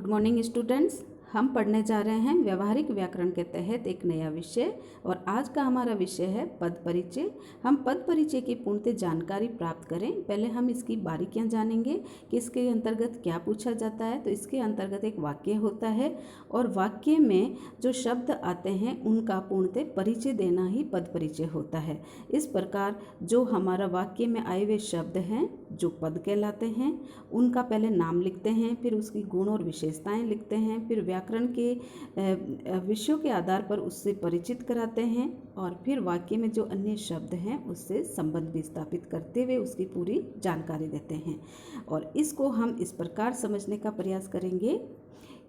Good morning students. हम पढ़ने जा रहे हैं व्यवहारिक व्याकरण के तहत एक नया विषय और आज का हमारा विषय है पद परिचय। हम पद परिचय की पूर्णतः जानकारी प्राप्त करें। पहले हम इसकी बारीकियां जानेंगे कि इसके अंतर्गत क्या पूछा जाता है। तो इसके अंतर्गत एक वाक्य होता है और वाक्य में जो शब्द आते हैं उनका पूर्णतः परिचय देना ही पद परिचय होता है। इस प्रकार जो हमारा वाक्य में आए हुए शब्द हैं जो पद कहलाते हैं उनका पहले नाम लिखते हैं, फिर उसकी गुण और विशेषताएं लिखते हैं, फिर व्याकरण के विषयों के आधार पर उससे परिचित कराते हैं और फिर वाक्य में जो अन्य शब्द हैं उससे संबंध भी स्थापित करते हुए उसकी पूरी जानकारी देते हैं। और इसको हम इस प्रकार समझने का प्रयास करेंगे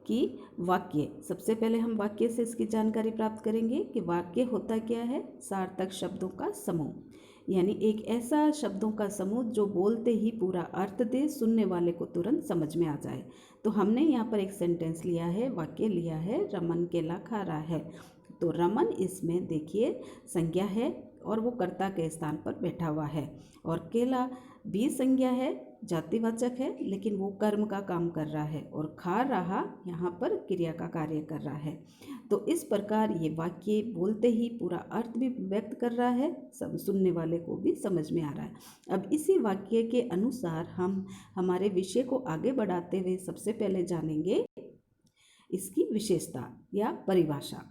कि वाक्य, सबसे पहले हम वाक्य से इसकी जानकारी प्राप्त करेंगे कि वाक्य होता क्या है। सार्थक शब्दों का समूह, यानी एक ऐसा शब्दों का समूह जो बोलते ही पूरा अर्थ दे, सुनने वाले को तुरंत समझ में आ जाए। तो हमने यहाँ पर एक सेंटेंस लिया है, वाक्य लिया है, रमन केला खा रहा है। तो रमन इसमें देखिए संज्ञा है और वो कर्ता के स्थान पर बैठा हुआ है, और केला भी संज्ञा है, जातिवाचक है, लेकिन वो कर्म का काम कर रहा है, और खा रहा यहाँ पर क्रिया का कार्य कर रहा है। तो इस प्रकार ये वाक्य बोलते ही पूरा अर्थ भी व्यक्त कर रहा है, सब सुनने वाले को भी समझ में आ रहा है। अब इसी वाक्य के अनुसार हम हमारे विषय को आगे बढ़ाते हुए सबसे पहले जानेंगे इसकी विशेषता या परिभाषा।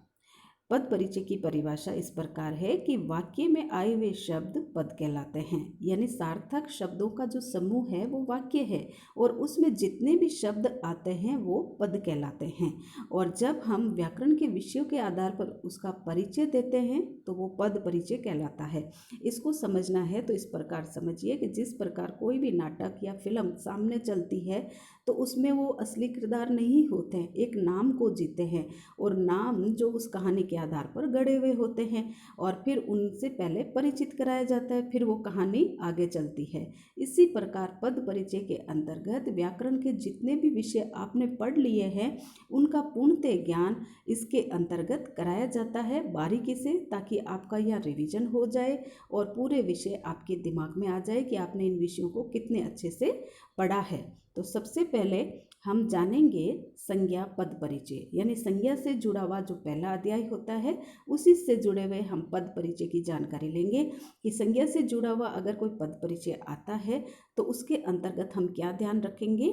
पद परिचय की परिभाषा इस प्रकार है कि वाक्य में आए हुए शब्द पद कहलाते हैं, यानी सार्थक शब्दों का जो समूह है वो वाक्य है और उसमें जितने भी शब्द आते हैं वो पद कहलाते हैं। और जब हम व्याकरण के विषयों के आधार पर उसका परिचय देते हैं तो वो पद परिचय कहलाता है। इसको समझना है तो इस प्रकार समझिए कि जिस प्रकार कोई भी नाटक या फिल्म सामने चलती है तो उसमें वो असली किरदार नहीं होते हैं, एक नाम को जीते हैं और नाम जो उस कहानी के आधार पर गढ़े हुए होते हैं और फिर उनसे पहले परिचित कराया जाता है, फिर वो कहानी आगे चलती है। इसी प्रकार पद परिचय के अंतर्गत व्याकरण के जितने भी विषय आपने पढ़ लिए हैं उनका पूर्णतः ज्ञान इसके अंतर्गत कराया जाता है बारीकी से, ताकि आपका यह रिवीजन हो जाए और पूरे विषय आपके दिमाग में आ जाए कि आपने इन विषयों को कितने अच्छे से पढ़ा है। तो सबसे पहले हम जानेंगे संज्ञा पद परिचय, यानी संज्ञा से जुड़ा हुआ जो पहला अध्याय होता है उसी से जुड़े हुए हम पद परिचय की जानकारी लेंगे कि संज्ञा से जुड़ा हुआ अगर कोई पद परिचय आता है तो उसके अंतर्गत हम क्या ध्यान रखेंगे।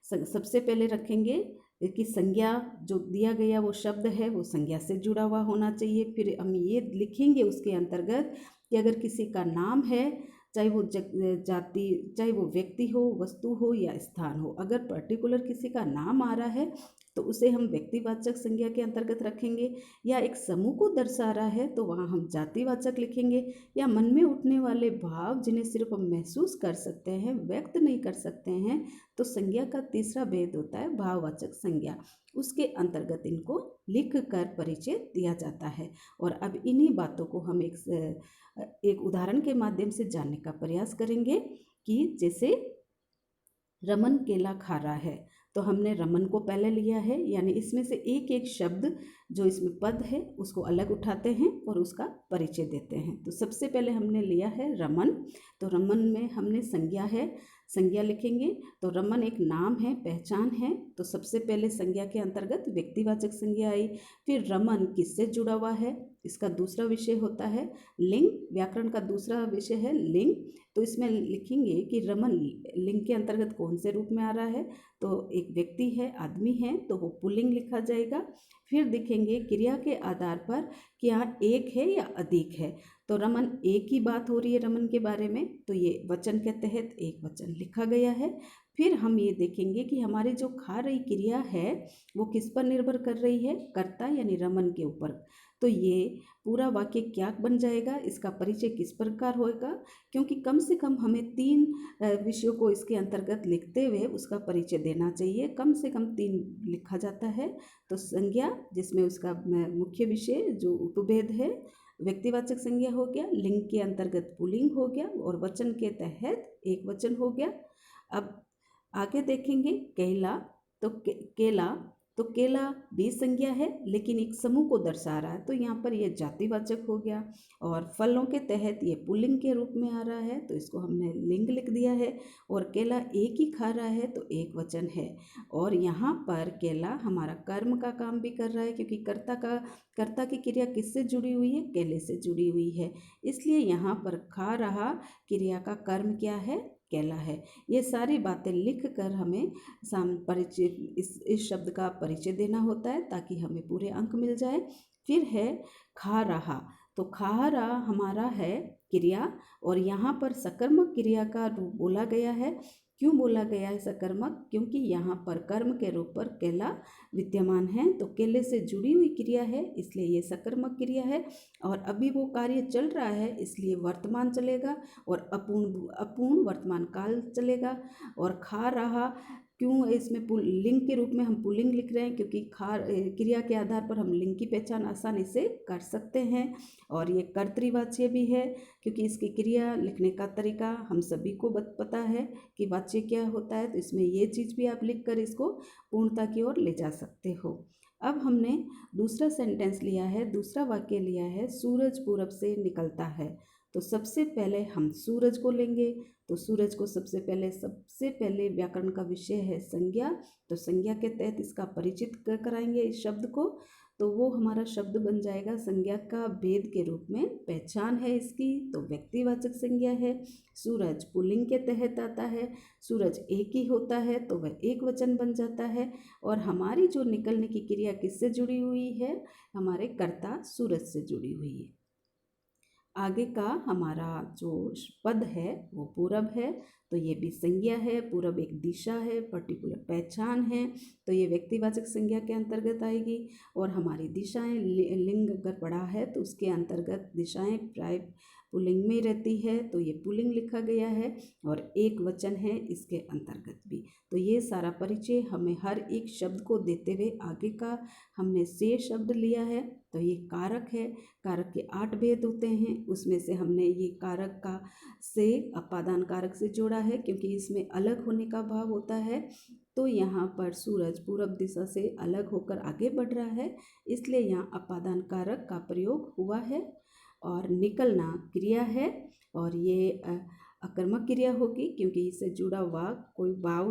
सबसे पहले रखेंगे कि संज्ञा जो दिया गया वो शब्द है वो संज्ञा से जुड़ा हुआ होना चाहिए। फिर हम ये लिखेंगे उसके अंतर्गत कि अगर किसी का नाम है, चाहे वो जाति, चाहे वो व्यक्ति हो, वस्तु हो या स्थान हो, अगर पर्टिकुलर किसी का नाम आ रहा है तो उसे हम व्यक्तिवाचक संज्ञा के अंतर्गत रखेंगे, या एक समूह को दर्शा रहा है तो वहाँ हम जातिवाचक लिखेंगे, या मन में उठने वाले भाव जिन्हें सिर्फ हम महसूस कर सकते हैं, व्यक्त नहीं कर सकते हैं, तो संज्ञा का तीसरा भेद होता है भाववाचक संज्ञा, उसके अंतर्गत इनको लिख कर परिचय दिया जाता है। और अब इन्हीं बातों को हम एक उदाहरण के माध्यम से जानने का प्रयास करेंगे कि जैसे रमन केला खा रहा है, तो हमने रमन को पहले लिया है, यानी इसमें से एक एक शब्द जो इसमें पद है उसको अलग उठाते हैं और उसका परिचय देते हैं। तो सबसे पहले हमने लिया है रमन, तो रमन में हमने संज्ञा है, संज्ञा लिखेंगे। तो रमन एक नाम है, पहचान है, तो सबसे पहले संज्ञा के अंतर्गत व्यक्तिवाचक संज्ञा आई। फिर रमन किससे जुड़ा हुआ है, इसका दूसरा विषय होता है लिंग, व्याकरण का दूसरा विषय है लिंग। तो इसमें लिखेंगे कि रमन लिंग के अंतर्गत कौन से रूप में आ रहा है, तो एक व्यक्ति है, आदमी है, तो वो पुल्लिंग लिखा जाएगा। फिर देखेंगे क्रिया के आधार पर कि यहाँ एक है या अधिक है, तो रमन एक ही बात हो रही है रमन के बारे में, तो ये वचन के तहत एक वचन लिखा गया है। फिर हम ये देखेंगे कि हमारी जो खा रही क्रिया है वो किस पर निर्भर कर रही है, कर्ता यानी रमन के ऊपर। तो ये पूरा वाक्य क्या बन जाएगा, इसका परिचय किस प्रकार होगा, क्योंकि कम से कम हमें 3 विषयों को इसके अंतर्गत लिखते हुए उसका परिचय देना चाहिए, कम से कम 3 लिखा जाता है। तो संज्ञा जिसमें उसका मुख्य विषय जो उपभेद है व्यक्तिवाचक संज्ञा हो गया, लिंग के अंतर्गत पुल्लिंग हो गया और वचन के तहत एक वचन हो गया। अब आगे देखेंगे केला, तो केला तो केला भी संज्ञा है लेकिन एक समूह को दर्शा रहा है, तो यहाँ पर ये जातिवाचक हो गया। और फलों के तहत ये पुल्लिंग के रूप में आ रहा है, तो इसको हमने लिंग लिख दिया है। और केला एक ही खा रहा है, तो एक वचन है। और यहाँ पर केला हमारा कर्म का काम भी कर रहा है, क्योंकि कर्ता की क्रिया किससे जुड़ी हुई है? केले से जुड़ी हुई है। इसलिए यहाँ पर खा रहा क्रिया का कर्म क्या है? केला है। ये सारी बातें लिख कर हमें परिचय इस शब्द का परिचय देना होता है, ताकि हमें पूरे अंक मिल जाए। फिर है खा रहा, तो खा रहा हमारा है क्रिया, और यहाँ पर सकर्मक क्रिया का रूप बोला गया है। क्यों बोला गया है सकर्मक? क्योंकि यहाँ पर कर्म के रूप पर केला विद्यमान है, तो केले से जुड़ी हुई क्रिया है, इसलिए ये सकर्मक क्रिया है। और अभी वो कार्य चल रहा है, इसलिए वर्तमान चलेगा, और अपूर्ण वर्तमान काल चलेगा। और खा रहा, क्यों इसमें लिंग के रूप में हम पुल्लिंग लिख रहे हैं? क्योंकि क्रिया के आधार पर हम लिंग की पहचान आसानी से कर सकते हैं। और ये कर्तृवाच्य भी है, क्योंकि इसकी क्रिया लिखने का तरीका हम सभी को पता है कि वाच्य क्या होता है, तो इसमें ये चीज़ भी आप लिख कर इसको पूर्णता की ओर ले जा सकते हो। अब हमने दूसरा सेंटेंस लिया है, दूसरा वाक्य लिया है, सूरज पूरब से निकलता है। तो सबसे पहले हम सूरज को लेंगे, तो सूरज को सबसे पहले व्याकरण का विषय है संज्ञा, तो संज्ञा के तहत इसका परिचित कराएंगे इस शब्द को। तो वो हमारा शब्द बन जाएगा संज्ञा का भेद के रूप में, पहचान है इसकी, तो व्यक्तिवाचक संज्ञा है। सूरज पुल्लिंग के तहत आता है, सूरज एक ही होता है, तो वह एक वचन बन जाता है। और हमारी जो निकलने की क्रिया किससे जुड़ी हुई है? हमारे कर्ता सूरज से जुड़ी हुई है। आगे का हमारा जो पद है वो पूरब है, तो ये भी संज्ञा है। पूरब एक दिशा है, पर्टिकुलर पहचान है, तो ये व्यक्तिवाचक संज्ञा के अंतर्गत आएगी। और हमारी दिशाएं, लिंग अगर पढ़ा है तो उसके अंतर्गत दिशाएं प्राय पुल्लिंग में रहती है, तो ये पुल्लिंग लिखा गया है। और एक वचन है इसके अंतर्गत भी। तो ये सारा परिचय हमें हर एक शब्द को देते हुए आगे का हमने से शब्द लिया है। तो ये कारक है, कारक के 8 भेद होते हैं, उसमें से हमने ये कारक का से अपादान कारक से जोड़ा है, क्योंकि इसमें अलग होने का भाव होता है। तो यहाँ पर सूरज पूरब दिशा से अलग होकर आगे बढ़ रहा है, इसलिए यहाँ अपादान कारक का प्रयोग हुआ है। और निकलना क्रिया है, और ये अकर्मक क्रिया होगी, क्योंकि इससे जुड़ा हुआ कोई भाव,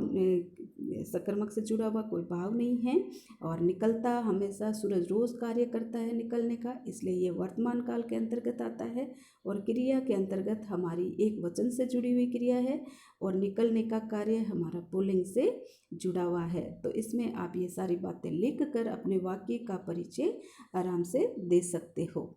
सकर्मक से जुड़ा हुआ कोई भाव नहीं है। और निकलता हमेशा सूरज रोज कार्य करता है निकलने का, इसलिए ये वर्तमान काल के अंतर्गत आता है। और क्रिया के अंतर्गत हमारी एक वचन से जुड़ी हुई क्रिया है, और निकलने का कार्य हमारा पुल्लिंग से जुड़ा हुआ है। तो इसमें आप ये सारी बातें लिख कर अपने वाक्य का परिचय आराम से दे सकते हो।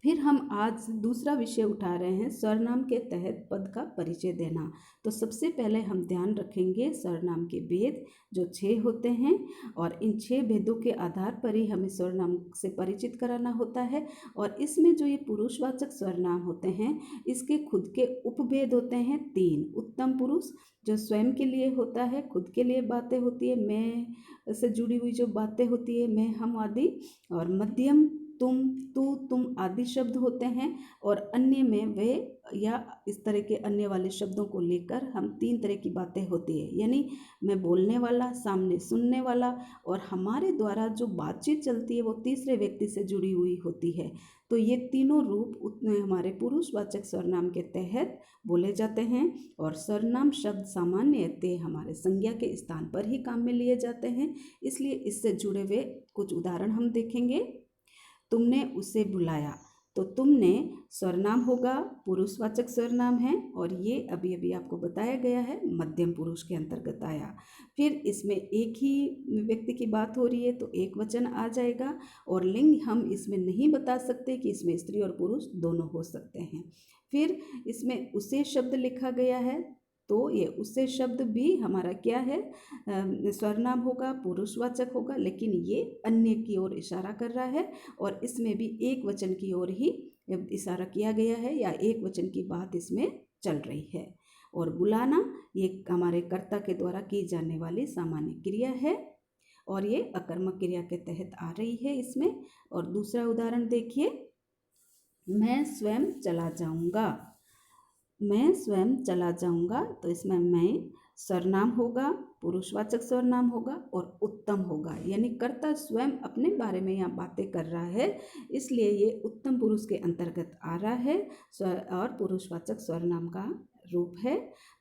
फिर हम आज दूसरा विषय उठा रहे हैं, सर्वनाम के तहत पद का परिचय देना। तो सबसे पहले हम ध्यान रखेंगे सर्वनाम के भेद जो 6 होते हैं, और इन 6 भेदों के आधार पर ही हमें सर्वनाम से परिचित कराना होता है। और इसमें जो ये पुरुषवाचक सर्वनाम होते हैं, इसके खुद के उपभेद होते हैं 3। उत्तम पुरुष जो स्वयं के लिए होता है, खुद के लिए बातें होती है, मैं से जुड़ी हुई जो बातें होती है, मैं, हम आदि। और मध्यम तुम, तू, तुम आदि शब्द होते हैं। और अन्य में वे या इस तरह के अन्य वाले शब्दों को लेकर हम 3 तरह की बातें होती है, यानी मैं बोलने वाला, सामने सुनने वाला, और हमारे द्वारा जो बातचीत चलती है वो तीसरे व्यक्ति से जुड़ी हुई होती है। तो ये तीनों रूप हमारे पुरुषवाचक सर्वनाम के तहत बोले जाते हैं। और सर्वनाम शब्द सामान्यतः हमारे संज्ञा के स्थान पर ही काम में लिए जाते हैं, इसलिए इससे जुड़े हुए कुछ उदाहरण हम देखेंगे। तुमने उसे बुलाया, तो तुमने सर्वनाम होगा, पुरुषवाचक सर्वनाम है, और ये अभी अभी आपको बताया गया है मध्यम पुरुष के अंतर्गत आया। फिर इसमें एक ही व्यक्ति की बात हो रही है, तो एक वचन आ जाएगा। और लिंग हम इसमें नहीं बता सकते कि इसमें स्त्री और पुरुष दोनों हो सकते हैं। फिर इसमें उसे शब्द लिखा गया है, तो ये उससे शब्द भी हमारा क्या है, सर्वनाम होगा, पुरुषवाचक होगा, लेकिन ये अन्य की ओर इशारा कर रहा है। और इसमें भी एक वचन की ओर ही इशारा किया गया है, या एक वचन की बात इसमें चल रही है। और बुलाना ये हमारे कर्ता के द्वारा की जाने वाली सामान्य क्रिया है, और ये अकर्मक क्रिया के तहत आ रही है इसमें। और दूसरा उदाहरण देखिए, मैं स्वयं चला जाऊंगा, मैं स्वयं चला जाऊंगा, तो इसमें मैं सर्वनाम होगा, पुरुषवाचक सर्वनाम होगा, और उत्तम होगा, यानी कर्ता स्वयं अपने बारे में यहाँ बातें कर रहा है, इसलिए ये उत्तम पुरुष के अंतर्गत आ रहा है और पुरुषवाचक सर्वनाम का रूप है।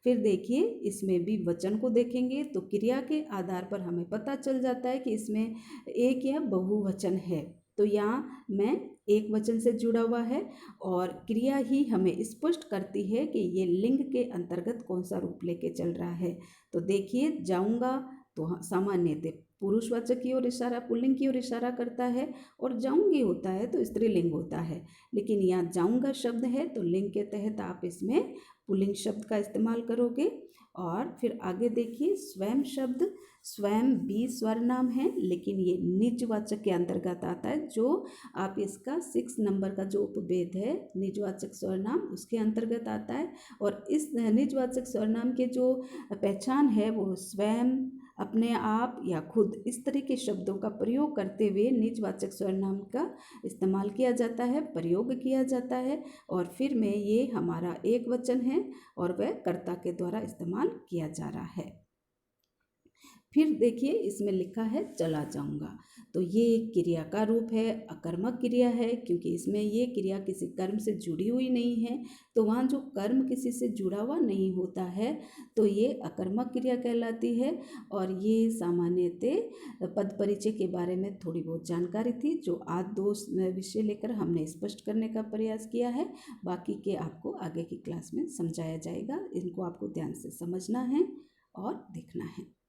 फिर देखिए इसमें भी वचन को देखेंगे तो क्रिया के आधार पर हमें पता चल जाता है कि इसमें एक या बहुवचन है। तो यहाँ मैं एक वचन से जुड़ा हुआ है और क्रिया ही हमें स्पष्ट करती है कि ये लिंग के अंतर्गत कौन सा रूप लेके चल रहा है। तो देखिए जाऊंगा तो सामान्यतः पुरुषवाचक की ओर इशारा, पुल्लिंग की ओर इशारा करता है, और जाऊंगी होता है तो स्त्रीलिंग होता है। लेकिन यहाँ जाऊंगा शब्द है तो लिंग के तहत आप इसमें पुल्लिंग शब्द का इस्तेमाल करोगे। और फिर आगे देखिए स्वयं शब्द, स्वयं भी स्वरनाम है लेकिन ये निजवाचक के अंतर्गत आता है। जो आप इसका 6 नंबर का जो उपभेद है निजवाचक स्वरनाम उसके अंतर्गत आता है। और इस निजवाचक स्वरनाम के जो पहचान है वो स्वयं, अपने आप या खुद, इस तरह के शब्दों का प्रयोग करते हुए निजवाचक सर्वनाम का इस्तेमाल किया जाता है, प्रयोग किया जाता है। और फिर में ये हमारा एक वचन है और वह कर्ता के द्वारा इस्तेमाल किया जा रहा है। फिर देखिए इसमें लिखा है चला जाऊंगा, तो ये क्रिया का रूप है, अकर्मक क्रिया है, क्योंकि इसमें ये क्रिया किसी कर्म से जुड़ी हुई नहीं है। तो वहाँ जो कर्म किसी से जुड़ा हुआ नहीं होता है तो ये अकर्मक क्रिया कहलाती है। और ये सामान्यतः पद परिचय के बारे में थोड़ी बहुत जानकारी थी जो आज 2 विषय लेकर हमने स्पष्ट करने का प्रयास किया है। बाकी के आपको आगे की क्लास में समझाया जाएगा, इनको आपको ध्यान से समझना है और देखना है।